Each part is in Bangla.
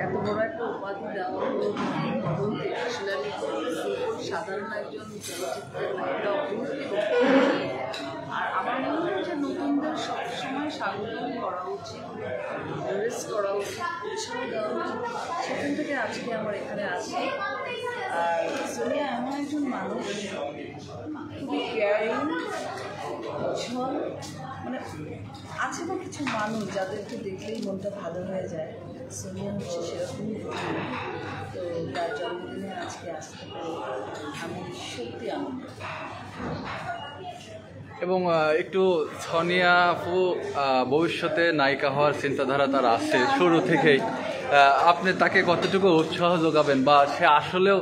এত বড় একটা উপাধি দেওয়া হলো আসলে আমি সাধারণ একজন চলচ্চিত্রের নায়িকা আর আমার মনে হয় যে নতুনদের সবসময় স্বাগত করা উচিত, রেস করা উচিত, উৎসাহ দেওয়া উচিত। সেখান থেকে আজকে আমার এখানে আসি। আর সোনিয়া এমন একজন মানুষ, খুবই কেয়ারিং, উজ্জ্বল, মানে আছে না কিছু মানুষ যাদেরকে দেখলেই মনটা ভালো হয়ে যায়। সোনিয়া হচ্ছে সেরকমই। তো তার জন্মদিনে আজকে আসতে পেরে আমি সত্যি আনন্দ। এবং একটু সোনিয়া আপু ভবিষ্যতে নায়িকা হওয়ার চিন্তাধারা তার আছে শুরু থেকেই। আপনি তাকে কতটুকু উৎসাহ যোগাবেন বা সে আসলেও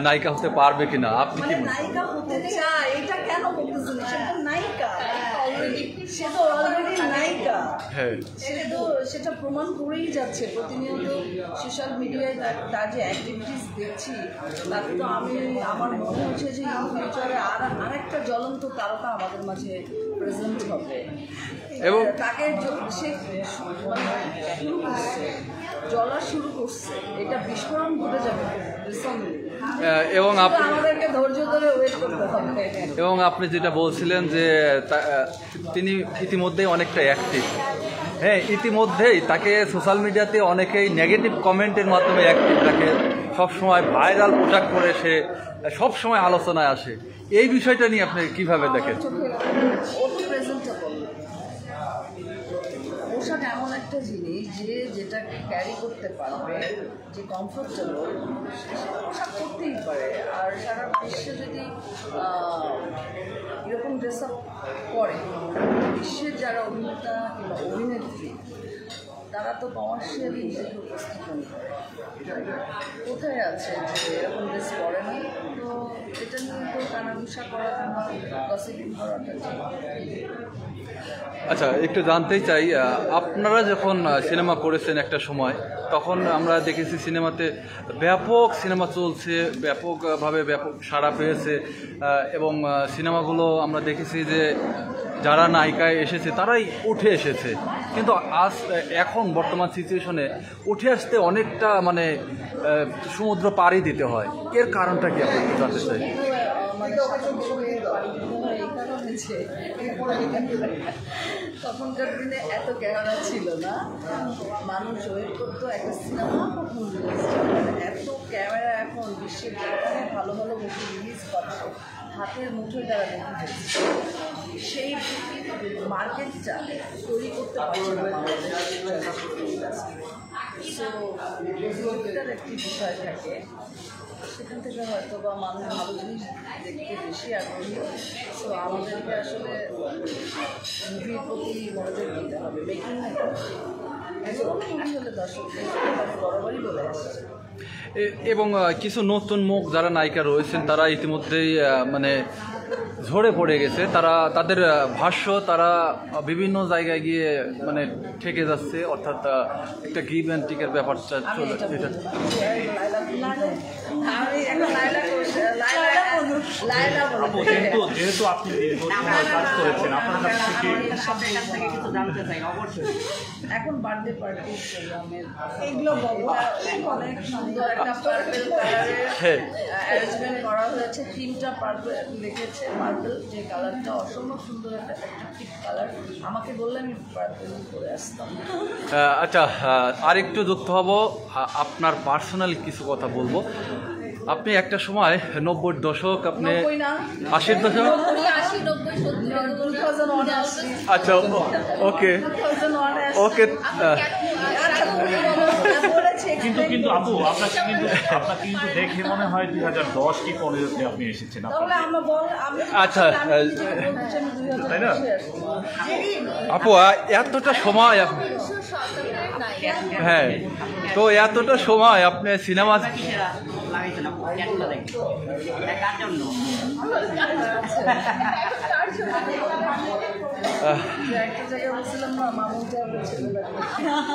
নায়িকা হতে পারবে কিনা, আপনি কি নায়িকা হতে চায়? এটা কেন বলতেছেন? সে তো নায়িকা অলরেডি, সে তো অলরেডি নায়িকা। হ্যাঁ, সেটা প্রমাণ করেই যাচ্ছে প্রতিনিয়ত সোশ্যাল মিডিয়ায় তার যে অ্যাক্টিভিটিস দেখছি, তাতে তো আমার মনে হচ্ছে যে ইন ফিউচারে আরেকটা জ্বলন্ত তারকা আমাদের মাঝে প্রেজেন্ট হবে। এবং তাকে সে শুরু করছে, জ্বলা শুরু করছে, এটা বিস্ফোরণ ঘটে যাবে এবং আমাদেরকে ধৈর্য ধরে ওয়েট করতে হবে। এবং আপনি যেটা বলছিলেন যে তিনি ইতিমধ্যেই অনেকটা অ্যাক্টিভ। হ্যাঁ, ইতিমধ্যেই তাকে সোশ্যাল মিডিয়াতে অনেকেই নেগেটিভ কমেন্টের মাধ্যমে অ্যাক্টিভ রাখে, সবসময় ভাইরাল পোশাক পরে সে সবসময় আলোচনায় আসে। এই বিষয়টা নিয়ে আপনি কিভাবে দেখেন? পোশাক এমন একটা জিনিস যে যেটাকে ক্যারি করতে পারবে, যে কমফোর্টেবল, পোশাক করতেই পারে। আর সারা বিশ্বে যদি এরকম ড্রেস আপ করে, বিশ্বের যারা অভিনেতা কিংবা অভিনেত্রী, তারা তো কমার্শিয়ালি নিজেকে উপস্থাপন করে। কোথায় আছে যে এরকম ড্রেস পরে না? তো এটা নিয়ে তো কানাঘুষা করা কিংবা গসিপিং করাটা ঠিক। আচ্ছা, একটু জানতেই চাই, আপনারা যখন সিনেমা করেছেন একটা সময়, তখন আমরা দেখেছি সিনেমাতে ব্যাপক সিনেমা চলছে, ব্যাপক সাড়া পেয়েছে এবং সিনেমাগুলো আমরা দেখেছি যে যারা নায়িকায় এসেছে তারাই উঠে এসেছে। কিন্তু এখন বর্তমান সিচুয়েশনে উঠে আসতে অনেকটা মানে সমুদ্র পাড়ি দিতে হয়। এর কারণটা কি আপনি জানতে চাই? তখনকার দিনে এত ক্যামেরা ছিল না, মানুষ ওয়েট করতো একটা সিনেমা কখন রিলিজ হবে। এত ক্যামেরা এখন বিশ্বের যেখানে ভালো ভালো মুভি রিলিজ করছে, হাতের মুঠোয় তারা দেখে ফেলছে। সেই মার্কেটটা তৈরি করতে পারছে না বাংলাদেশের একটি বিষয় থাকে। সেখান থেকে হয়তো বা মানুষ ভালো জিনিস দেখতে বেশি আগ্রহী। সো আমাদেরকে আসলে মুভির প্রতি মনোযোগ দিতে হবে। মেকিং হলে দর্শকদের বরাবরই বলে আসছে। এবং কিছু নতুন মুখ যারা নায়িকা রয়েছেন তারা ইতিমধ্যেই মানে ঝরে পড়ে গেছে। তাদের ভাষ্য তারা বিভিন্ন জায়গায় গিয়ে মানে ঠেকে যাচ্ছে, অর্থাৎ একটা গিভ অ্যান্ড টেকের ব্যাপারটা চলে। এটা যেহেতু আপনি কাজ করেছেন, আপনার কাছ থেকে কিছু জানতে চাই। অবশ্যই এখন বার্থডে পার্টি প্রোগ্রামের এইগুলো অনেক সুন্দর একটা পার্পল কালারের অ্যারেঞ্জমেন্ট করা হয়েছে। তিনটা পার্পল লিখেছে, পার্পল যে কালারটা অসম্ভব সুন্দর একটা অ্যাট্রাকটিভ কালার। আমাকে বললে আমি পার্পল করে আসতাম। আচ্ছা, আরেকটু যুক্ত হব, আপনার পার্সোনাল কিছু কথা বলবো। আপনি একটা সময় 90-র দশক, আপনি 80-র দশক, আচ্ছা ওকে ওকে। কিন্তু আপু আপনাকে কিন্তু দেখে মনে হয় 2010 কি 15-তে আপনি এসেছেন। আচ্ছা, তাই না আপু? এতটা সময়, হ্যাঁ, তো এতটা সময় আপনি সিনেমা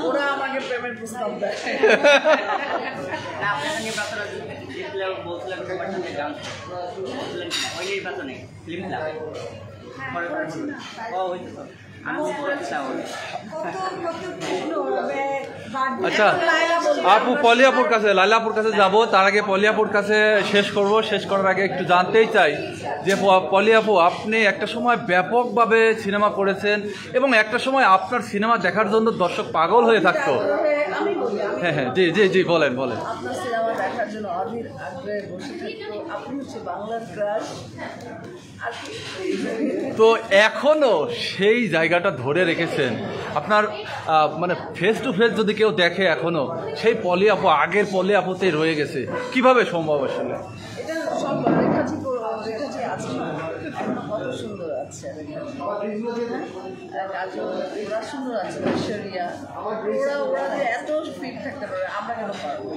ওরা আমাকে পেমেন্ট প্রস্তাব দেয়। আচ্ছা, আপু পলিয়াপুর কাছে, লাইলাপুর কাছে যাব, তার আগে পলিয়াপুর কাছে শেষ করব। শেষ করার আগে একটু জানতেই চাই যে পলিয়াপু, আপনি একটা সময় ব্যাপকভাবে সিনেমা করেছেন এবং একটা সময় আপনার সিনেমা দেখার জন্য দর্শক পাগল হয়ে থাকতো। আমি বলি, হ্যাঁ হ্যাঁ, জি জি জি, বলেন বলেন। আপনার সিনেমা দেখার জন্য অধীর আগ্রহে বসে থাকতো। আপনি হচ্ছে বাংলার ক্রাশ। আর কি? তো এখনো সেই জায়গাটা ধরে রেখেছেন আপনার, মানে ফেস টু ফেস যদি কেউ দেখে এখনো সেই পলিয়াপু আগের পলিয়াপুতেই রয়ে গেছে, কিভাবে সম্ভব আসলে? এটা সব রেখাজি আছে না, এখনো কত সুন্দর আছে কাজল, ওরা সুন্দর আছে, ঐশ্বরিয়া, ওরা যে এত ফিট থাকতে পারে, আমরা কেন পারবো?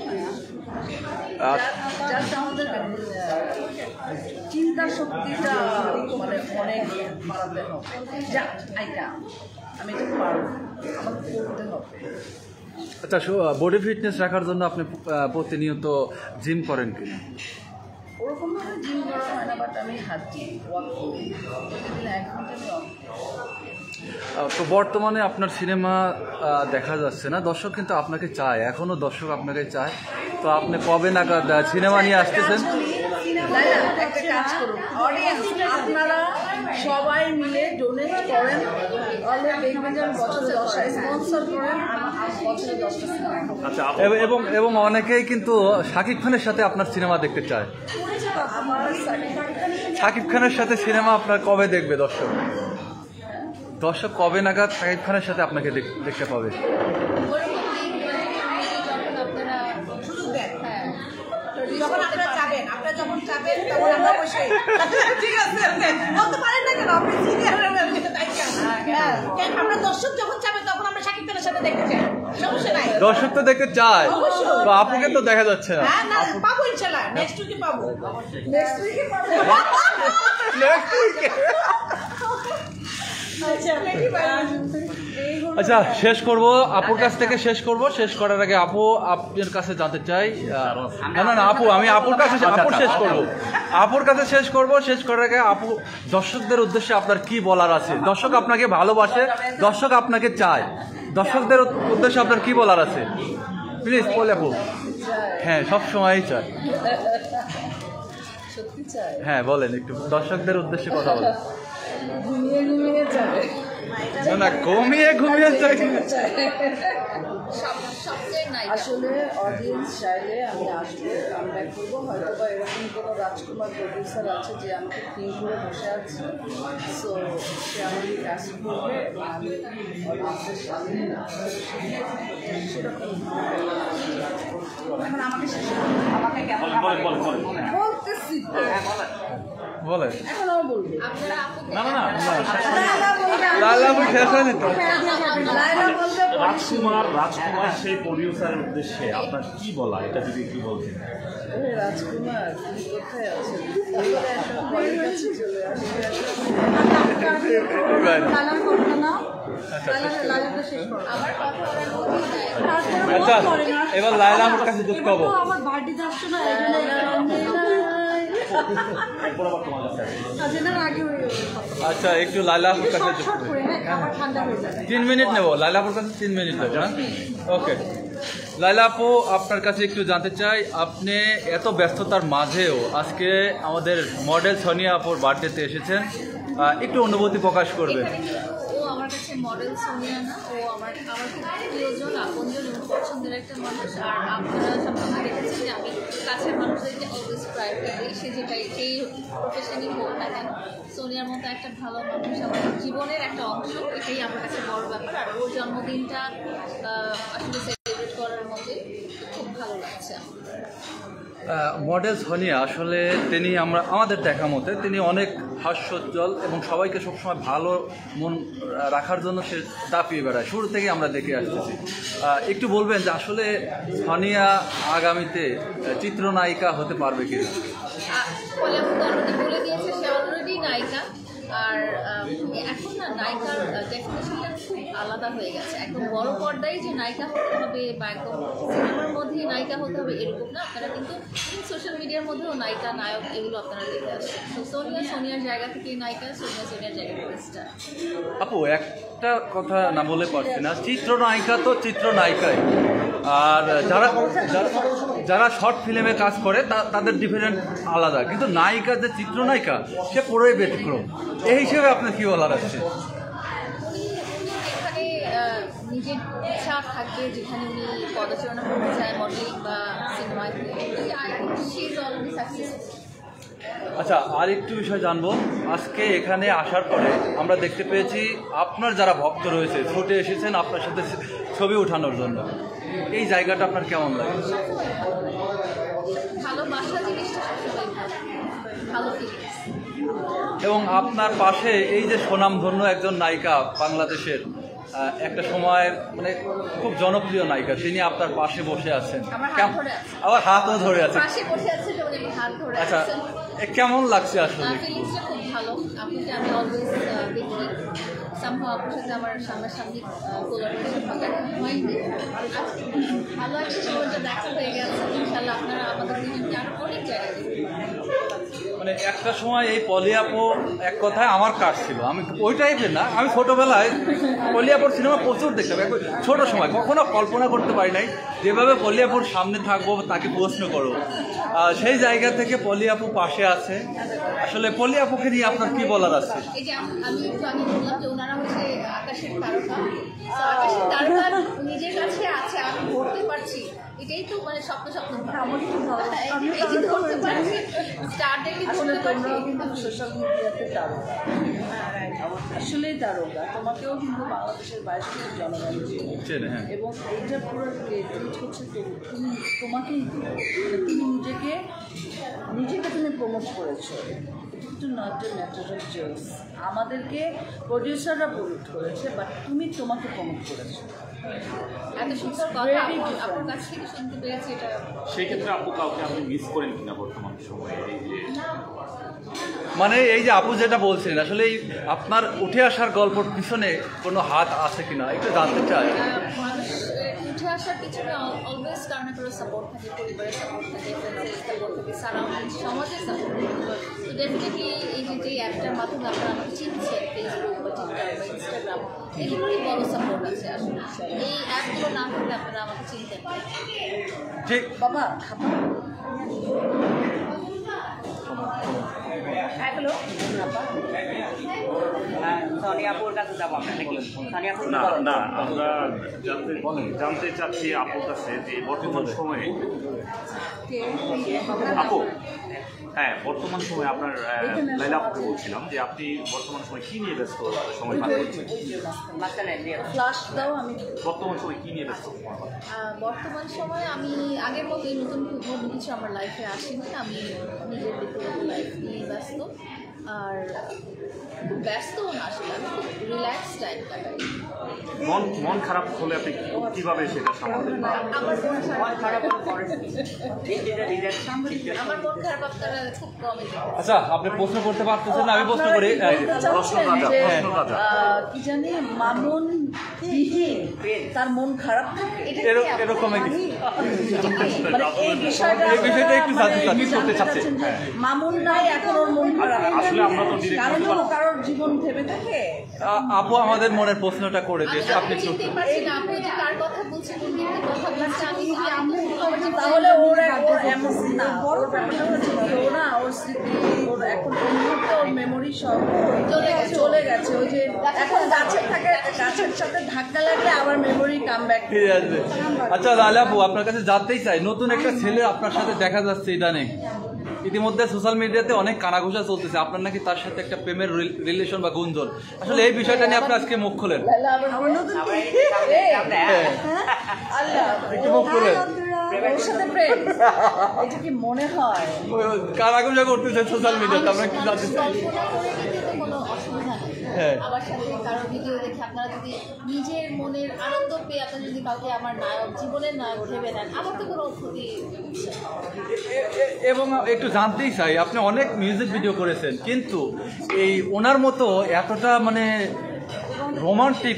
জাস্ট আমাদের চিন্তা শক্তিটা মানে অনেক বাড়াতে হবে। যা আইটা আমি এটা পারবো, আমাকে করতে হবে। আচ্ছা, বডি ফিটনেস রাখার জন্য আপনি প্রতিনিয়ত জিম করেন কিনা? ওরকমভাবে জিম করা হয় না, বাট আমি হাঁটি, ওয়াক করি প্রতিদিন 1 ঘন্টা আমি ওয়াক করি। তো বর্তমানে আপনার সিনেমা দেখা যাচ্ছে না, দর্শক কিন্তু আপনাকে চায়, এখনো দর্শক আপনাকে চায়। তো আপনি কবে নাগাদ সিনেমা নিয়ে আসতেছেন? একটা কাজ করুন, অডিয়েন্স আপনারা সবাই মিলে ডোনেট করেন, তাহলে দেখবেন যে বছরে 10টা স্পন্সর করেন, বছরে 10টা সিনেমা। আচ্ছা এবং অনেকেই কিন্তু শাকিব খানের সাথে আপনার সিনেমা দেখতে চায়। আমার শাকিব খানের সাথে সিনেমা আপনার কবে দেখবে দর্শক? দর্শক কবে নাগাদ শাকিব খানের সাথে আপনাকে দেখতে পাবে? যখন আপনারা চাবেন, যখন চাবেন তখন আমরা অবশ্যই ঠিক আছে, বলতে পারেন না কেন আপনি সিনিয়রের তাই কেন? আমরা দর্শক যখন চাবে তখন আমরা শাকিব খানের সাথে দেখতে চাই, সমস্যা নাই। দর্শক তো দেখতে চায়, তো আপুকে তো দেখা যাচ্ছে না। হ্যাঁ না, পাবো ইনশাআল্লাহ, নেক্সট উইকে পাবো। নেক্সট উইকে পাবো। আচ্ছা, শেষ করব আপুর কাছ থেকে, শেষ করার আগে আপু আপনার কাছে জানতে চাই, না আপু, আমি আপুর কাছে শেষ করব। শেষ করার আগে আপু, দর্শকদের উদ্দেশ্যে আপনার কি বলার আছে? দর্শক আপনাকে ভালোবাসে, দর্শক আপনাকে চায়, দর্শকদের উদ্দেশ্যে আপনার কি বলার আছে? প্লিজ বলে আপু। হ্যাঁ, সব সময়ই চায়। সত্যি চাই, হ্যাঁ বলেন, একটু দর্শকদের উদ্দেশ্যে কথা বলেন। ঘুমিয়ে ঘুমিয়ে চাই, না ঘুমিয়ে চাই। আসলে অডিয়েন্স চাইলে আমি আসবো, আমি ব্যাক করবো। হয়তো বা এরকম কোনো রাজকুমার প্রডিউসার আছে যে আমাকে ফিল করে বসে আছে, সো সে আমাকে কাজ করবে এবং আমি অডিয়েন্সের সামনে সেরকম এখন আমাকে আমাকে কেমন বলতেছি তো, বলেন। এখন আমি বলবো লালা শেষ হয়নি তো। রাজকুমার সেই প্রডিউসারের উদ্দেশ্যে আপনার কি বলা, এটা যদি একটু বলতেন। রাজকুমার তুমি কোথায় আছেন? ঘরের কাছে চলে আসবে। আচ্ছা, এবার লাইলা আমার কাছে দুঃখ পাবো। আমার বার্থডে যাচ্ছে না, আচ্ছা, একটু লাইলাপুর কাছে 3 মিনিট নেব, লাইলাপুর কাছে 3 মিনিট নেব। হ্যাঁ, ওকে। লাইলাপু, আপনার কাছে একটু জানতে চাই, আপনি এত ব্যস্ততার মাঝেও আজকে আমাদের মডেল সোনিয়া আপুর বার্থডেতে এসেছেন, একটু অনুভূতি প্রকাশ করবেন। ও আমার কাছে মডেল সোনিয়া না, ও আমার খুব প্রিয়জন, আপনজন এবং পছন্দের একটা মানুষ। আর আপনারা সবসময় দেখেছেন যে আমি কাছের মানুষদেরকে অলওয়েজ প্রায়োরিটি দিই, সে যেটাই সেই প্রফেশনই হোক না কেন। সোনিয়ার মতো একটা ভালো মানুষ আমার জীবনের একটা অংশ, এটাই আমার কাছে বড় ব্যাপার। আর ওর জন্মদিনটা আসলে সেলিব্রেট করার মধ্যে খুব ভালো লাগছে আমার। মডেল সোনিয়া আসলে তিনি আমাদের দেখা মতে তিনি অনেক হাস্যোজ্জ্বল এবং সবাইকে সবসময় ভালো মন রাখার জন্য সে দাপিয়ে বেড়ায়, শুরু থেকে আমরা দেখে আসতেছি। একটু বলবেন যে আসলে সোনিয়া আগামীতে চিত্রনায়িকা হতে পারবে কিনা? বলে দিয়েছে সে অলরেডি নায়িকা। আর এখন না নায়িকার ডেফিনেশনটা খুব আলাদা হয়ে গেছে। এখন বড় পর্দায় যে নায়িকা হতে হবে বা একদম সিনেমার মধ্যে নায়িকা হতে হবে এরকম না। আপনারা কিন্তু সোশ্যাল মিডিয়ার মধ্যেও নায়িকা নায়ক এগুলো আপনারা দেখে আসছেন। তো সোনিয়ার জায়গা থেকেই নায়িকা, সোনিয়ার জায়গা থেকে স্টার। আপু, একটা কথা না বলে পারছি না, চিত্রনায়িকা তো চিত্রনায়িকাই, আর যারা শর্ট ফিল্মে কাজ করে তাদের ডিফারেন্ট আলাদা, কিন্তু নায়িকা যে চিত্রনায়িকা সে পুরোই ব্যতিক্রম। এই হিসেবে আপনার কি বলার আছে? এখানে নিজের ইচ্ছা থাকবে, যেখানে উনি পদচারণা করতে চায় মডেলিং বা সিনেমায়, সে ইজ অলরেডি সাকসেসফুল। আচ্ছা, আর একটু বিষয় জানবো। আজকে এখানে আসার পরে আমরা দেখতে পেয়েছি আপনার যারা ভক্ত রয়েছে ছুটে এসেছেন আপনার সাথে ছবি ওঠানোর জন্য। এই জায়গাটা আপনার কেমন লাগে? ভালোবাসা জিনিসটা সবসময় ভালো ফিলিংস। এবং আপনার পাশে এই যে স্বনামধন্য একজন নায়িকা বাংলাদেশের, একটা সময় মানে খুব জনপ্রিয় নায়িকা, তিনি আপনার পাশে বসে আছেন, আবার হাতও ধরে আছে। পাশে বসে আছে তো উনি হাত ধরে আচ্ছা, আছেন। কেমন লাগছে আসলে? ফিলিংসটা খুব ভালো। আপনাকে আমি অলওয়েজ দেখি, সামহাও আপনার সাথে আমার সামনাসামনি কোলাবোরেশন হয়নি। ভালো একটা সময়টা দেখা হয়ে গেছে। ইনশাআল্লাহ আপনারা আমাদের দুজনকে আরো অনেক জায়গায় দেখবেন। মানে একটা সময় এই পলি আপু এক কথায় আমার কাজ ছিল, আমি ওই টাইপের না, আমি ছোটবেলায় পলি আপুর সিনেমা প্রচুর দেখতাম। ছোট সময় কখনো কল্পনা করতে পারি নাই যেভাবে পলি আপুর সামনে থাকবো, তাকে প্রশ্ন করবো। সেই জায়গা থেকে পলি আপু পাশে আছে। আসলে পলি আপুকে নিয়ে আপনার কি বলার আছে? এই যে আমি একটু আগে বললাম যে ওনারা হচ্ছে আকাশের তারকা। তো আকাশের তারকা নিজের কাছে আছে, আমি ধরতে পারছি, এটাই তো মানে স্বপ্ন আমার একটু ভালো এই যে ধরতে পারছি, স্টারদেরকে ধরতে পারছি। তোমরাও কিন্তু সোশ্যাল মিডিয়াতে তারকা, আসলেই তারকা। তোমাকেও কিন্তু বাংলাদেশের বাইরে থেকে জনগণ চেনে, হ্যাঁ। এবং এইটা পুরো ক্রেডিট হচ্ছে তুমি, তোমাকেই দিবে। তুমি নিজেকে তুমি প্রমোট করেছো। এটা নট এ ম্যাটার অফ জোস। আমাদেরকে প্রডিউসাররা প্রমোট করেছে, বাট তুমি তোমাকে প্রমোট করেছো। এত সুন্দর কথা আপনার কাছ থেকে শুনতে পেরেছি। এটা সেই ক্ষেত্রে আপু কাউকে আপনি মিস করেন কিনা বর্তমান সময়ে? এই যে মানে এই যে আপু যেটা বলছিলেন, আসলে এই আপনার উঠে আসার গল্পর পিছনে কোনো হাত আছে কিনা একটু জানতে চাই। মানুষ উঠে আসার পিছনে অলওয়েজ কারো না কারো সাপোর্ট থাকে, পরিবারের সাপোর্ট থাকে, ফ্রেন্ডসের সাপোর্ট থাকে, সারাউন্ডিং সমাজের সাপোর্ট থাকে। তো ডেফিনেটলি এই যে অ্যাপটার মাধ্যমে আপনারা আমাকে চিনছেন, ফেসবুক বা টিকটক বা ইনস্টাগ্রাম, এগুলোরই বড় সাপোর্ট আছে আসলে। এই অ্যাপগুলো না থাকলে আপনারা আমাকে চিনতেন না। ঠিক বাবা, খাবার হ্যালো সোনিয়াপুর কাছে যাবো আমরা নাকি? সোনিয়াপুর না না, আমরা জানতে চাচ্ছি আপুর কাছে যে বর্তমান সময়ে আপু, হ্যাঁ, বর্তমান সময়ে আপনার লাইলা আপুকে বলছিলাম যে আপনি বর্তমান সময় কি নিয়ে ব্যস্ত সময় পার করছেন? ফ্লাশ দাও। আমি বর্তমান সময় কি নিয়ে ব্যস্ত? বর্তমান সময়ে আমি আগের মতোই নতুন কিছু আমার লাইফে আসেনি। আমি নিজের ব্যক্তিগত লাইফ নিয়ে ব্যস্ত, আর ব্যস্তও না আসলে, আমি খুব রিল্যাক্স টাইম কাটাই। মন খারাপ হলে আপনি কিভাবে সেটা সামলাবেন? আমার মন খারাপ আপনারা খুব কমই দেখেন। আচ্ছা, আপনি প্রশ্ন করতে পারতেছেন না, আমি প্রশ্ন করি। কি জানি মামুন তার মন খারাপ থাকে, এরকম মানে এই বিষয়টা একটু করতে চাচ্ছি। মামুন নাই এখন ওর মন খারাপ, আসলে আমরা তো কারোর জীবন ভেবে থাকে। আপু আমাদের মনের প্রশ্নটা করে দিয়েছে, আপনি চিনতে পারছি না আপনি যে কার কথা বলছেন, কোন দিনের কথা বলছেন। তাহলে ওর এমন না, ওর ব্যাপারটা হচ্ছে কি, ও না ওর স্মৃতি, ওর এখন ওর মুহূর্তে ওর মেমোরি সব চলে গেছে। ওই যে এখন গাছের থাকে, গাছের সাথে ধাক্কা লাগলে আবার মেমোরি কাম ব্যাক ফিরে আসবে। আচ্ছা লালা আপু, আপনার কাছে জানতেই চাই, নতুন একটা ছেলে আপনার সাথে দেখা যাচ্ছে ইদানিং, ইতিমধ্যে সোশ্যাল মিডিয়াতে অনেক কানাঘুষা চলতেছে, আপনার নাকি তার সাথে একটা প্রেমের রিলেশন বা গুঞ্জন। আসলে এই বিষয়টা নিয়ে আপনি আজকে মুখ খোলেন। একটু মুখ খোলেন। ওর সাথে প্রেম, এটা কি মনে হয়? কানাঘুষা করতেছে সোশ্যাল মিডিয়াতে, আমরা কি জানতে চাই? কোনো অসুবিধা নেই। হ্যাঁ। আমার সাথে কারো ভিডিও দেখে আপনারা যদি নিজের মনের আনন্দ পেয়ে আপনারা যদি কাউকে আমার নায়ক, জীবনের নায়ক ভেবে নেন, আমার তো কোনো ক্ষতি হচ্ছে না। এবং একটু জানতেই চাই, আপনি অনেক মিউজিক ভিডিও করেছেন, কিন্তু এই ওনার মতো এতটা মানে রোমান্টিক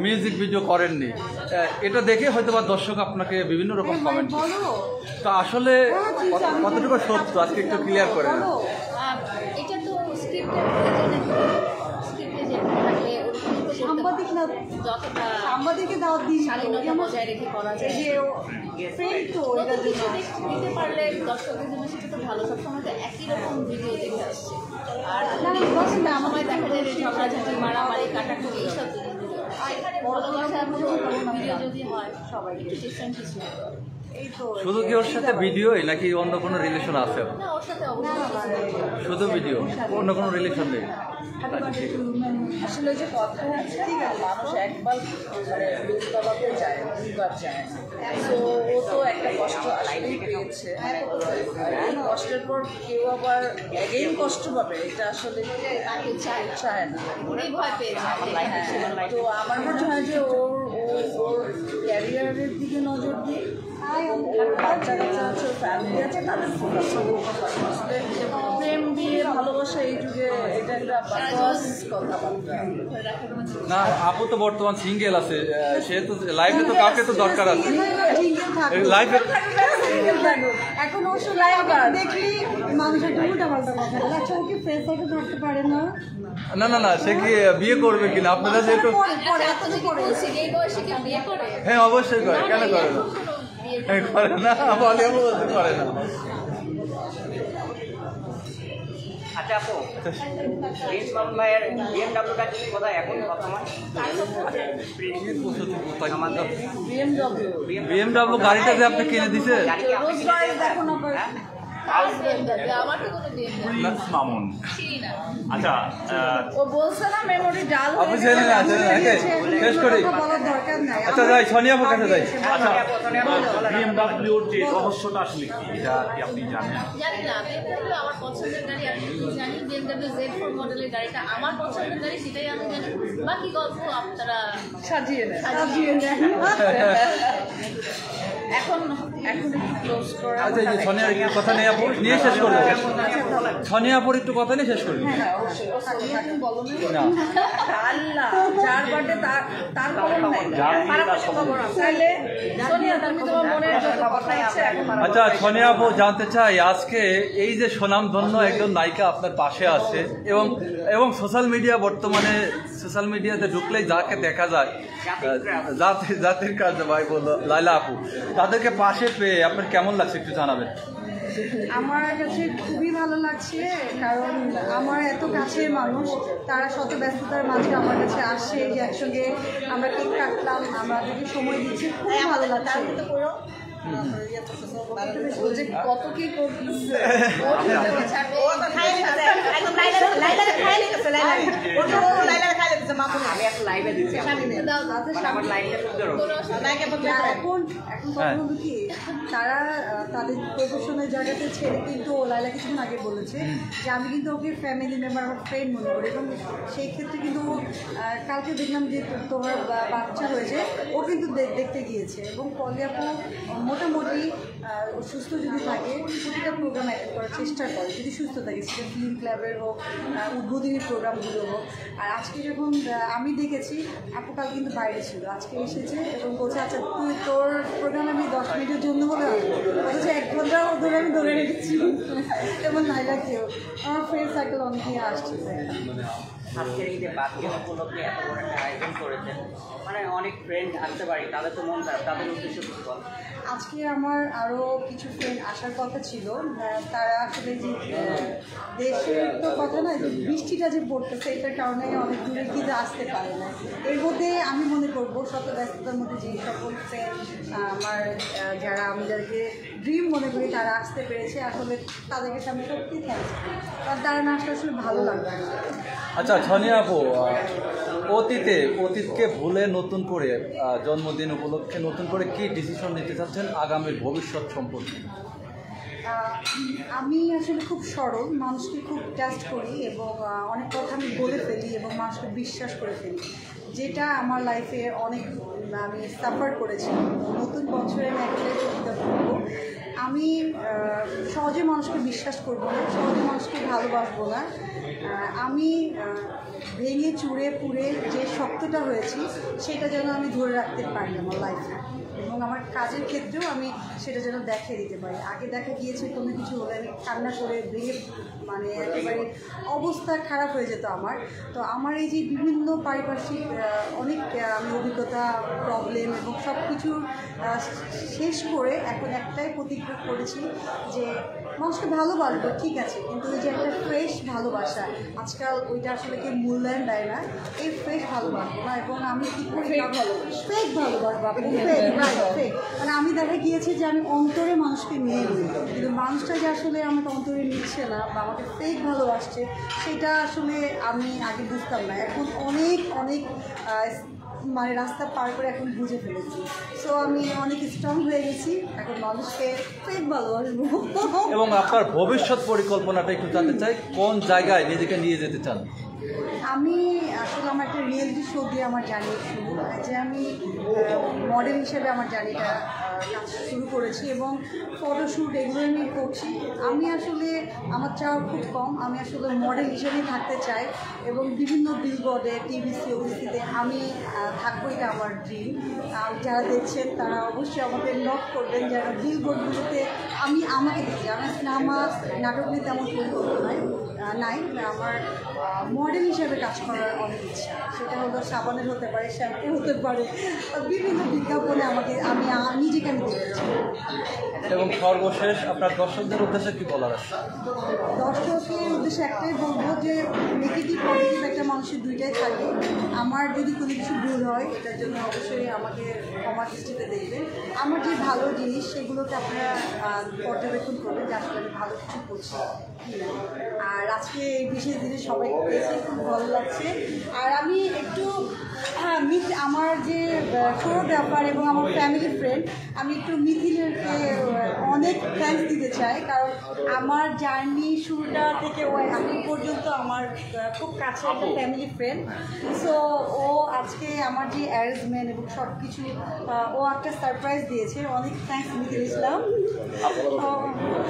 মিউজিক ভিডিও করেননি। এটা দেখে হয়তো বা দর্শক আপনাকে বিভিন্ন রকম কমেন্ট, তো আসলে কতটুকু সত্য আজকে একটু ক্লিয়ার করেন। এটা তো স্ক্রিপ্টে যেটা থাকলে ওরকম সাংবাদিক না, যতটা আমাদেরকে দাওয়াত দিন শালীনতা বজায় রেখে করা যায়। এই যে ফ্রেন্ড তো নতুন এটার কিছু জন্য দিতে পারলে দর্শকদের জন্য সেটা তো ভালো। সবসময় তো একই রকম ভিডিও দেখে আসছে, আর সময় দেখা যায় যে ঝগড়াঝাটি, মারামারি, কাটাকুটি এইসব জিনিস। আর এখানে ভালোবাসা ভিডিও যদি হয় সবাই একটু ডিফারেন্ট কিছু হবে। এই তো শুধু কি ওর সাথে ভিডিওই নাকি অন্য কোনো রিলেশন আছে? না, ওর সাথে অবশ্যই শুধু ভিডিও, অন্য কোনো রিলেশন নেই? আসলে যে কথা আছে মানুষ একবার দুর্গাবাতে যায় না, দুইবার যায় না। তো ও তো একটা কষ্ট আসলেই পেয়েছে, এই কষ্টের পর কেউ আবার এগেইন কষ্ট পাবে এটা আসলে চায় না। অনেক ভয় পেয়েছে। হ্যাঁ, তো আমার মনে হয় যে ওর ক্যারিয়ারের দিকে নজর দিই, বাচ্চা কাচ্চা আছে, ফ্যামিলি আছে, তাদের ফোকাস আসলে প্রেম দিয়ে ভালোবাসা এই যুগে এটা একটা বাকওয়াস কথাবার্তা। না, আপু তো বর্তমান সিঙ্গেল আছে, সে তো লাইফে তো কাউকে তো দরকার আছে লাইফে। এখন অবশ্য লাইভ দেখলি মানুষ একটা উল্টাপাল্টা কথা বলে। আচ্ছা, ওকে ফ্রেন্ড সার্কেল থাকতে পারে না? না না না, সে কি বিয়ে করবে কিনা আপনারা যেহেতু? এই বয়সে কি বিয়ে করে? হ্যাঁ অবশ্যই করে, কেন করে না? করে না, বলে বলতে করে না। আচ্ছা আপু, প্রিন্স মামুন ভাইয়ের বিএমডাব্লিউটা কি কোথায় এখন বর্তমান? বিএমডাব্লিউ গাড়িটা যে আপনি কিনে দিছে, গাড়ি কি আপনি কিনে দিয়েছেন? হ্যাঁ? আমার তো কোনো বিয়ে নেই। প্রিন্স মামুন। চিনি না। আচ্ছা, ও বলছে না মেমোরি ডাল আপনি ছেলে না আছে শেষ করি। বলার দরকার নাই। আচ্ছা যাই, সোনিয়াপুর কাছে যাই। আচ্ছা, সোনিয়া আপু, বলেন। বিএমডাব্লিউর যে রহস্যটা আসলে কি, এটা কি আপনি জানেন? জানি না, BMW আমার পছন্দের গাড়ি। আমি কি জানি BMW Z4 মডেলের গাড়িটা আমার পছন্দের গাড়ি, সেটাই আমি জানি। বাকি গল্প আপনারা সাজিয়ে নেয়। এখন একটু ক্লোজ করা। আচ্ছা, এই যে সোনিয়ার একটু কথা নিয়ে আপু নিয়ে শেষ করবো। সোনিয়াপুর একটু কথা নিয়ে শেষ করবি না? আল্লাহ, যার বার্থডে তার খবর নাই। যার বিয়ে তার সম্বন্ধে। তাহলে সোনিয়া, তুমি তোমার মনের যত কথা আছে এখন আচ্ছা সোনিয়া আপু, জানতে চাই আজকে এই যে সুনামধন্য একজন নায়িকা আপনার পাশে আছে এবং এবং সোশ্যাল মিডিয়া, বর্তমানে সোশ্যাল মিডিয়াতে ঢুকলেই যাকে দেখা যায় জাতির কাজ ভাই বললো লাইলা আপু, তাদেরকে পাশে পেয়ে আপনার কেমন লাগছে একটু জানাবেন। আমার কাছে খুবই ভালো লাগছে, কারণ আমার এত কাছের মানুষ তারা শত ব্যস্ততার মাঝে আমার কাছে আসে, যে একসঙ্গে আমরা কেক কাটলাম, আমাদেরকে সময় দিচ্ছি, খুব ভালো লাগছে। ও যে কত কি করতেছে। আমি একটা লাইভে দিচ্ছি আমার লাইভটা খুব জরুরি। এখন কথা হলো কি, তারা তাদের প্রফেশনাল জায়গাতে ছেড়ে কিন্তু লাইলা কিছুদিন আগে বলেছে যে আমি কিন্তু ওকে ফ্যামিলি মেম্বার, আমার ফ্রেন্ড মনে করি, এবং সেই ক্ষেত্রে কিন্তু কালকে দেখলাম যে তোমার বাচ্চা হয়েছে, ও কিন্তু দেখতে গিয়েছে। এবং পলি আপু মোটামুটি সুস্থ যদি থাকে প্রতিটা প্রোগ্রাম অ্যাটেন্ড করার চেষ্টা করে, যদি সুস্থ থাকে, সেটা ফিল্ম ক্লাবের হোক, উদ্বোধনী প্রোগ্রামগুলো হোক। আর আজকে যখন আমি দেখেছি আপু কাল কিন্তু বাইরে ছিল, আজকে এসেছে এবং বলছে আচ্ছা তুই তোর প্রোগ্রাম আমি 10 মিনিটের জন্য হলে অথচ 1 ঘন্টা ধরে আমি ধরে রেখেছি। এবং লাইলাকেও আমার ফ্রেন্ড সার্কেল অনেকেই আসছে। আজকের এই যে বার্থডে উপলক্ষে এত বড় একটা আয়োজন করেছেন, মানে অনেক ফ্রেন্ড আসতে পারি, তাদের তো মন খারাপ, তাদের উদ্দেশ্য কিছু বল। আজকে আমার আরও কিছু ফ্রেন্ড আসার কথা ছিল, তারা আসলে যে দেশের তো কথা না, যে বৃষ্টিটা যে পড়তেছে এটার কারণে অনেক দূরে কিন্তু আসতে পারে না। এর মধ্যে আমি মনে করবো শত ব্যস্ততার মধ্যে যে সকল ফ্রেন্ড আমার যারা আমি যাদেরকে ড্রিম মনে করি তারা আসতে পেরেছে, আসলে তাদেরকে আমি সত্যি থ্যাংকস করি, কারণ তারা না আসলে আসলে ভালো লাগবে। আচ্ছা সোনিয়া আপু, অতীতকে ভুলে নতুন করে জন্মদিন উপলক্ষে নতুন করে কি ডিসিশন নিতে চাচ্ছেন আগামীর ভবিষ্যৎ সম্পর্কে? আমি আসলে খুব সরল, মানুষকে খুব ট্রাস্ট করি এবং অনেক কথা আমি বলে ফেলি এবং মানুষকে বিশ্বাস করে ফেলি, যেটা আমার লাইফে অনেক আমি সাফার করেছি। নতুন বছরে আমি একটা বলবো, আমি সহজ সহজে মানুষকে বিশ্বাস করবো না, সহজে মানুষকে ভালোবাসবো না। আমি ভেঙে চুড়ে পুড়ে যে শক্তটা হয়েছি সেটা যেন আমি ধরে রাখতে পারি আমার লাইফে, এবং আমার কাজের ক্ষেত্রেও আমি সেটা যেন দেখিয়ে দিতে পারি। আগে দেখা গিয়েছে কোনো কিছু হলে আমি কান্না করে ভেঙে মানে একেবারে অবস্থা খারাপ হয়ে যেত আমার। তো আমার এই যে বিভিন্ন পারিপার্শ্বিক অনেক আমি অভিজ্ঞতা, প্রবলেম এবং সব কিছু শেষ করে এখন একটাই প্রতিজ্ঞা করেছি যে মানুষকে ভালোবাসবো, ঠিক আছে, কিন্তু ওই যে একটা ফ্রেশ ভালোবাসা, আজকাল ওইটা আসলে কেউ মূল্যায়ন দেয় না, এই ফ্রেশ ভালোবাসবো না। এবং আমি কী করি, ফেক ভালোবাসবো, আপনি ফেক মানে আমি দেখা গিয়েছে যে আমি অন্তরে মানুষকে নিয়ে নিই, কিন্তু মানুষটা যে আসলে আমাকে অন্তরে নিচ্ছে না বা আমাকে ফেক ভালোবাসছে সেটা আসলে আমি আগে বুঝতাম না। এখন অনেক অনেক মানে রাস্তা পার করে এখন বুঝে ফেলেছি। সো আমি অনেক স্ট্রং হয়ে গেছি, এখন মানুষকে ফেক ভালোবাসবো। এবং আপনার ভবিষ্যৎ পরিকল্পনাটা একটু জানতে চাই, কোন জায়গায় নিজেকে নিয়ে যেতে চান? আমি আসলে আমার একটা রিয়েলিটি শো দিয়ে আমার জার্নি শুরু, যে আমি মডেল হিসেবে আমার জার্নিটা কাজ শুরু করেছি এবং ফটোশ্যুট এগুলো আমি করছি। আমি আসলে আমার চাওয়া খুব কম, আমি আসলে মডেল হিসেবেই থাকতে চাই এবং বিভিন্ন বিলবোর্ডে, টিভিসি, ওবিসিতে আমি থাকবো, এটা আমার ড্রিম। যারা দেখছেন তারা অবশ্যই আমাকে নক করবেন, যারা বিলবোর্ডগুলোতে আমি আমাকে দেখি। আমার সিনেমা নাটক নিয়ে তেমন পরিকল্পনা নাই, আমার মডেল হিসেবে কাজ করার অনেক ইচ্ছা। সেটা হলো সাবানের হতে পারে, শ্যাম্পু হতে পারে, বিভিন্ন বিজ্ঞাপনে আমাকে আমি নিজেকে আমি দেখেছি। এবং সর্বশেষ আপনার দর্শকদের উদ্দেশ্যে কি বলার আছে? দর্শকের উদ্দেশ্যে একটাই বলবো যে নেগেটিভ পজিটিভ একটা মানুষের দুইটাই থাকে। আমার যদি কোনো কিছু ভুল হয় এটার জন্য অবশ্যই আমাকে ক্ষমা দৃষ্টিতে দেখবেন। আমার যে ভালো জিনিস সেগুলোকে আপনারা পর্যবেক্ষণ করবেন যে আসলে আমি ভালো কিছু করছি কিনা। আর আজকে এই বিশেষ দিনে সবাইকে পেয়েছি, খুব ভালো লাগছে। আর আমি একটু আমার যে কোরিওগ্রাফার এবং আমার ফ্যামিলি ফ্রেন্ড, আমি একটু মিথিলেরকে অনেক থ্যাঙ্কস দিতে চাই, কারণ আমার জার্নি শুরুটা থেকে ও এখন পর্যন্ত আমার খুব কাছে একটা ফ্যামিলি ফ্রেন্ড। সো ও আজকে আমার যে অ্যারেঞ্জমেন্ট এবং সব কিছু ও একটা সারপ্রাইজ দিয়েছে, অনেক থ্যাঙ্কস মিথিল ইসলাম।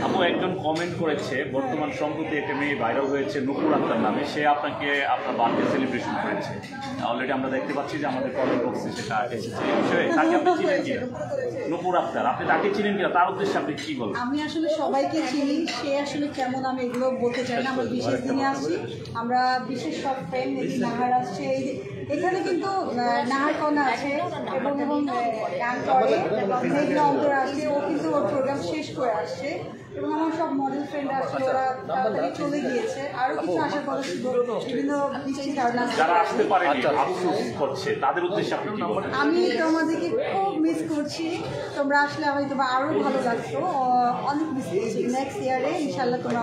আপু একজন কমেন্ট করেছে, বর্তমান সম্প্রতি একটা মেয়ে ভাইরাল হয়েছে নূপুর আক্তার নামে, সে আপনাকে আপনার বার্থডে সেলিব্রেশন করেছে। অলরেডি আমরা দেখতে পাচ্ছি যে আমাদের কমেন্ট বক্সে সেটা এসেছে। এই বিষয়ে তাকে আপনি চিনেন কিনা? নূপুর আক্তার, আপনি তাকে চিনেন কিনা, তার উদ্দেশ্যে আপনি কি বলবেন? আমি আসলে সবাইকে চিনি, সে আসলে কেমন আমি এগুলো বলতে চাই না। আমরা বিশেষ দিনে আসছি, আমরা বিশেষ সব ফ্রেন্ড, নাহার আসছে, এখানে কিন্তু নাহার কন্যা আছে এবং গান করে, মেঘনা অন্তর আসছে, ও কিন্তু ওর প্রোগ্রাম শেষ করে আসছে এবং আমার সব মডেল ফ্রেন্ড আছে, ওরা তাড়াতাড়ি চলে গিয়েছে। আরও কিছু আসার কথা ছিল, বিভিন্ন বৃষ্টির কারণে যারা আসতে পারেনি আফসোস করছে, তাদের উদ্দেশ্যে আপনি কি বলবেন? আমি তোমাদেরকে খুব মিস করছি, তোমরা আসলে আমি তোমার আরও ভালো লাগতো, অনেক মিস করছি। নেক্সট ইয়ারে ইনশাল্লাহ তোমরা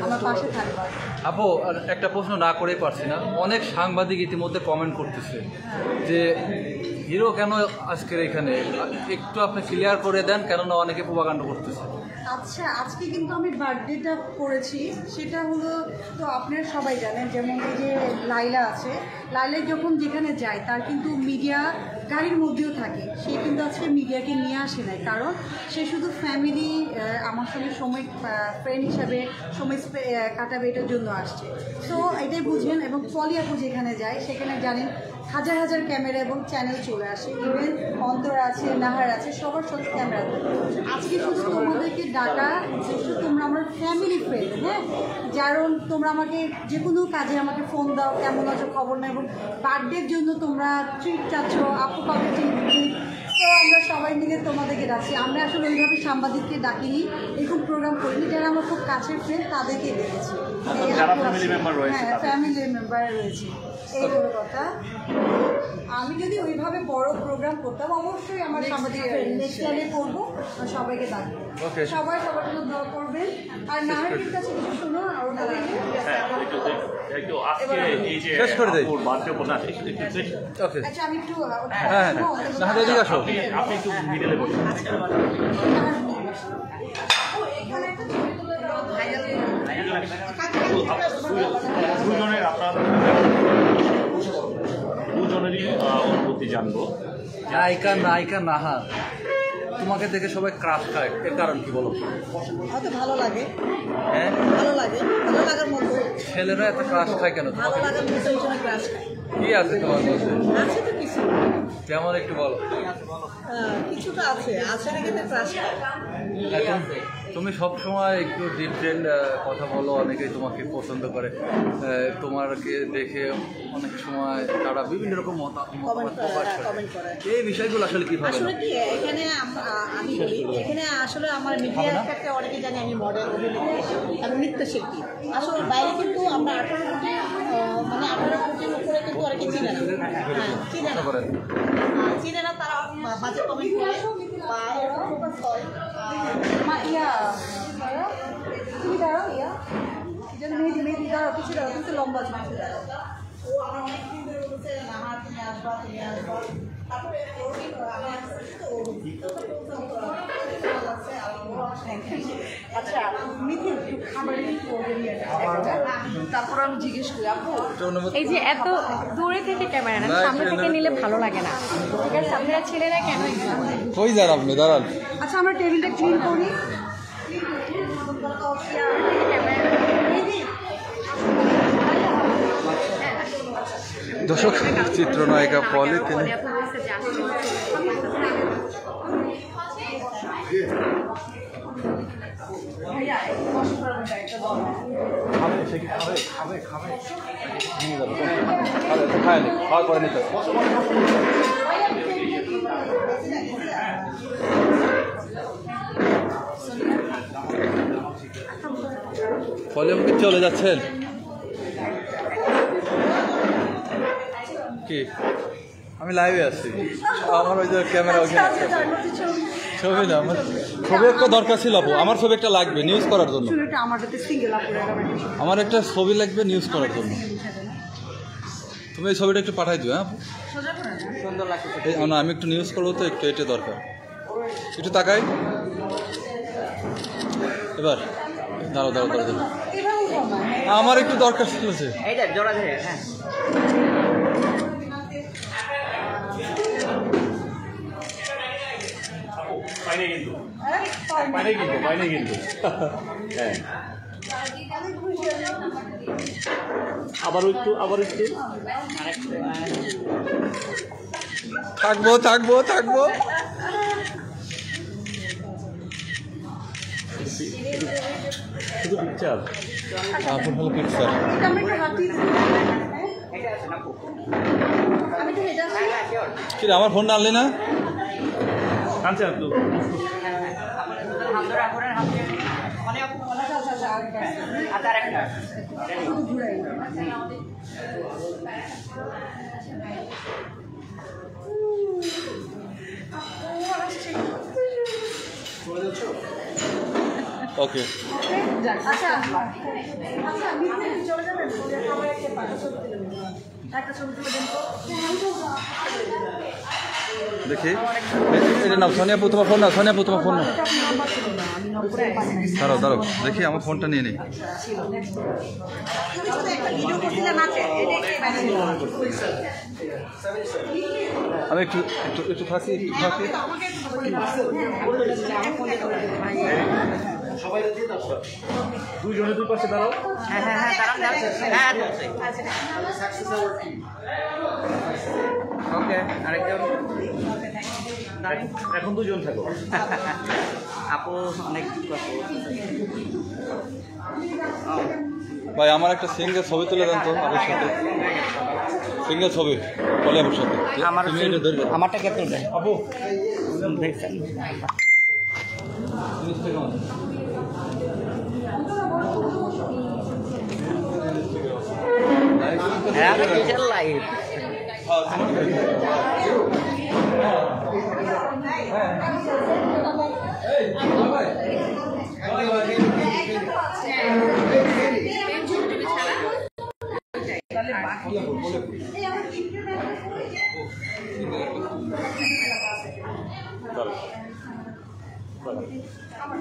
আমার পাশে থাকবা। আপু আর একটা প্রশ্ন না করেই পারছি না, অনেক সাংবাদিক ইতিমধ্যে কমেন্ট করতেছে যে হিরো কেন আজকের এখানে, একটু আপনি ক্লিয়ার করে দেন, কেননা অনেকে প্রোপাগান্ডা করতেছে। আচ্ছা, আজকে কিন্তু আমি বার্থডেটা করেছি, সেটা হলো তো আপনারা সবাই জানেন, যেমন এই যে লাইলা আছে, লাইলা যখন যেখানে যায় তার কিন্তু মিডিয়া গাড়ির মধ্যেও থাকে, সে কিন্তু আজকে মিডিয়াকে নিয়ে আসে নাই, কারণ সে শুধু ফ্যামিলি আমার সঙ্গে সময় ফ্রেন্ড হিসাবে সময় কাটাবে এটার জন্য আসছে। তো এটাই বুঝবেন। এবং পলি আপু যেখানে যায় সেখানে জানেন হাজার হাজার ক্যামেরা এবং চ্যানেল চলে আসে, ইভেন অন্তর আছে, নাহার আছে, সবার সাথে ক্যামেরা থাকে। আজকে শুধু তোমাদেরকে ডাকা, শুধু তোমরা আমার ফ্যামিলি ফ্রেন্ড, হ্যাঁ, কারণ তোমরা আমাকে যে কোনো কাজে আমাকে ফোন দাও, কেমন আছো, খবর নেই, এবং বার্থডের জন্য তোমরা ট্রিট চাচ্ছ, আপু পাবে ট্রিট। তো আমরা সবাই মিলে তোমাদেরকে ডাকছি। আমরা আসলে ওইভাবে সাংবাদিককে ডাকিনি, এরকম প্রোগ্রাম করিনি, যারা আমার খুব কাছের ফ্রেন্ড তাদেরকে ডেকেছি। যারা ফ্যামিলি মেম্বার রয়েছে, হ্যাঁ, ফ্যামিলি মেম্বার রয়েছে, এই হলো কথা। আমি যদি ওইভাবে বড় প্রোগ্রাম করতাম অবশ্যই আমার সাংবাদিক নেক্সট ইয়ারে করবো, সবাইকে ডাকবো। সবাই সবার জন্য দোয়া করবেন। আর নাহারের কাছে কিছু শোনো, আর শেষ করে দেই। আচ্ছা, আমি একটু হ্যাঁ, নাহার এদিকে আসো। আপনি একটু মিডলে বসুন। দুজনের আপনার দুজনেরই অনুভূতি জানবো। নায়িকা নাহার, তোমাকে দেখে সবাই ক্রাশ খায়, এর কারণ কি বলো? হয়তো ভালো লাগে, হ্যাঁ, ভালো লাগার মতো, ছেলেরা এত ক্রাশ খায় কেন ভালো তোমাকে? লাগার মতো এই জন্য ক্রাশ খায়। কি আছে তোমার মধ্যে? আছে তো কিছু, যেমন একটু বলো। কিছুটা আছে না কিন্তু ক্রাশ খায়। তুমি সব সময় একটু ডিফারেন্ট কথা বলো, অনেকেই তোমাকে পছন্দ করে, তোমাকে দেখে অনেক সময় তারা বিভিন্ন রকম মতামত প্রকাশ করে। কমেন্ট করে। এই বিষয়গুলো আসলে কিভাবে? আসলে কি এখানে আমি বলি, এখানে আসলে আমার মিডিয়া ক্ষেত্রে অনেকে জানি আমি মডেল, অভিনেত্রী, আমি নৃত্যশিল্পী। আসলে বাইরে কিন্তু আমরা 18 কোটির উপরে কিন্তু অনেকে চিনে না। চিনে না, তারা বাজে কমেন্ট করে বা এরকম ফোকাস হয়। তুমি দাঁড়াও, মেহেদি দাঁড়াও, কিছু দাঁড়াও, তুমি তো লম্বা আছে, কিছু দাঁড়াও। ও আমার অনেকদিন ধরে বলছে না, তুমি আসবা। তারপরে আচ্ছা মিথিল তারপর আমি জিজ্ঞেস করি আপু এই যে এত দূরে থেকে ক্যামেরা না, সামনে থেকে নিলে ভালো লাগে না, ঠিক আছে? আপনারা ছেলেরা কেন কই যান আপনি? দাঁড়ান। আচ্ছা আমরা টেবিলটা ক্লিন করি। দর্শক, চিত্রনায়িকা পলি তিনি খাওয়ার পরে নিতে ফলে আমাকে চলে যাচ্ছেন কি? আমি লাইভে আছি, আমার ওই যে ক্যামেরা ওখানে ছবি না, আমার ছবি একটা দরকার ছিল আপু, আমার ছবি একটা লাগবে নিউজ করার জন্য, আমার একটা ছবি লাগবে নিউজ করার জন্য। তুমি এই ছবিটা একটু পাঠাই দিও। হ্যাঁ সুন্দর লাগছে। না, আমি একটু নিউজ করবো তো, একটু এটা দরকার। একটু তাকাই এবার, দাঁড়াও দাঁড়াও দাঁড়াও, আমার একটু দরকার ছিল যে এইটা জোড়া ধরে। হ্যাঁ, পাইনি কিন্তু হ্যাঁ, আবার একটু থাকবো শুধু পিকচার। আপন হলো পিকচার। কি রে, আমার ফোন আনলি না? আনছেন তো ওকে, দেখি এটা নাও, সোনিয়াপু তোমার ফোন নাও, সোনিয়াপু তোমার ফোন নাও। দাঁড়াও দাঁড়াও, দেখি আমার ফোনটা নিয়ে নিই। আমি একটু একটু একটু থাকি। দুইজনে দুই পাশে দাঁড়াও। ওকে, আরেকজন এখন দুজন থাকো। আপু অনেক ভাই আমার একটা সিঙ্গেল ছবি তুলে দেন তো আপনার সাথে, সিঙ্গেল ছবি বলে আপনার সাথে। আমারটা কে তুলবে? আপু দেখছেন লাইভ আমার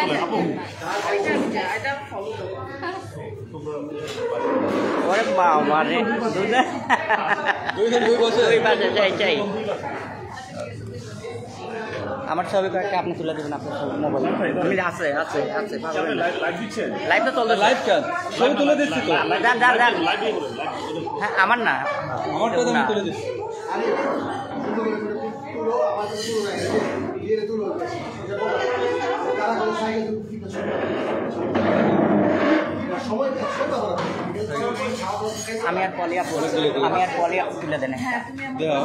তুলে আপু এটা ফলো ওরে বাবা রে দুই বছর দুই পাশে চাই আমার ছবি কয়েকটা আপনি তুলে দেবেন আপনার মোবাইল আমি আছে লাইভ দিচ্ছেন লাইভ তো চলবে লাইভ কেন ছবি তুলে দিচ্ছি তো দাঁড় হ্যাঁ আমার না আমারটা তো আমি তুলে দিচ্ছি আমি আর পলিয়া তুলে দেন দাও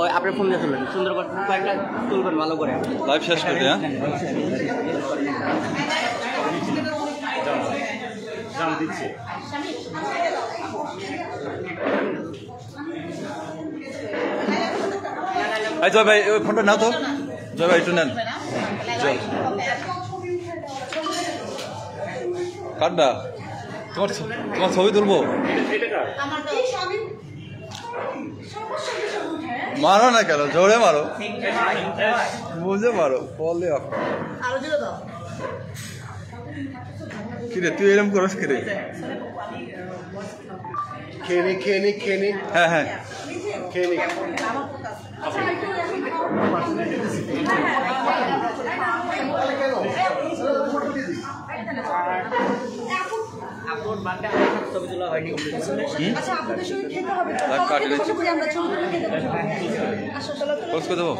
ওই আপনার ফোন দিয়ে তুলবেন সুন্দর করে কয়েকটা তুলবেন ভালো করে লাইভ শেষ করে হ্যাঁ জান দিচ্ছে এই জয় ভাই ওই ফোনটা নাও তো জয় ভাই একটু নেন চল কাটটা তোমার ছবি তুলবো মারো না কেন জোরে মারো বুঝে মারো বলে কিরে তুই এরকম করস কিরে খেয়ে নি হ্যাঁ হ্যাঁ খেয়ে নি আপনার বার্থডে ছবি তোলা হয়নি আচ্ছা আপনাদের সঙ্গে খেতে হবে তো। লাইভ কাটিয়ে বসে পড়ি আমরা ছবি তুলে খেতে হবে। আসো চলো তো। পোস্ট করে দেবো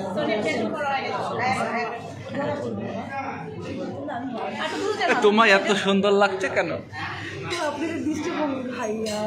তোমার এত সুন্দর লাগছে কেন আপনাদের দৃষ্টি ভাইয়া